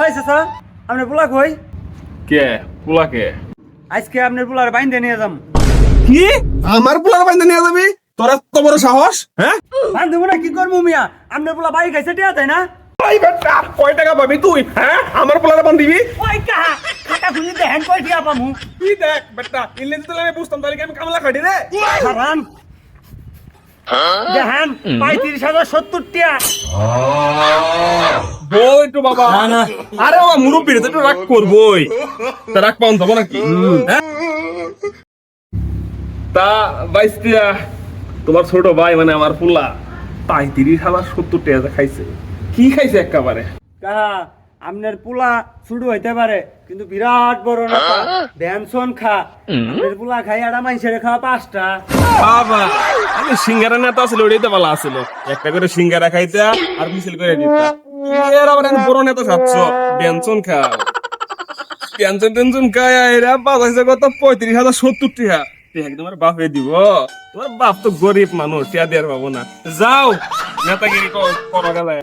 ওই চাচা আপনার পোলা কই? কে পোলা কে? আজকে আপনার পোলার বাইন্দে নিয়ে যাম। কি আমার পোলার বান্ধে নিয়ে যাবি? তোর এত বড় সাহস? হ্যাঁ বান্ধব না কি করবো মিয়া? আপনার পোলা বাইক খাইছে টিয়া তাই না? ভাই বেটা কয় টাকা পাবি তুই? হ্যাঁ আমার পোলার বান্ধিবি? ওই কাহা খাটা খুঁজি দেখেন কই টিয়া পামু। তুই দেখ বেটা ইংলিশ দিলে আমি বুঝতাম তাহলে কি আমি কামলা খাটি রে। হারাম দেখেন 35,070 টিয়া। বই তো বাবা না। আরে বাবা মুরব্বী রে তো একটু রাগ করবই। তা রাগ পাউন দেবো নাকি? হ্যাঁ? তা বাইস্তিয়া তোমার ছোট ভাই মানে আমার পোলা 35,070 টাকা খাইছে। কি খাইছে একেবারে? কাহা আপনার পোলা শুরু হইতে পারে কিন্তু বিরাট বড় না ড্যানসন খা। আপনার পোলা খাই আর মাইসের খাওয়া 5টা। বাবা আমি সিঙ্গারা নেতা ছিল ওটাই তো ভালো আছিল একটা করে সিঙ্গারা খাইতা আর মিছিল করে দিতা এর আবার আমি বড় নেতা খাচ্ছ ব্যঞ্জন খাও ব্যঞ্জন টেনশন খায় এরা বাজাইছে কত 35,070 টাকা একদম আর বাপে দিব তোমার বাপ তো গরিব মানুষ টিয়া দেওয়ার পাবো না যাও নেতাগিরি করো গেলে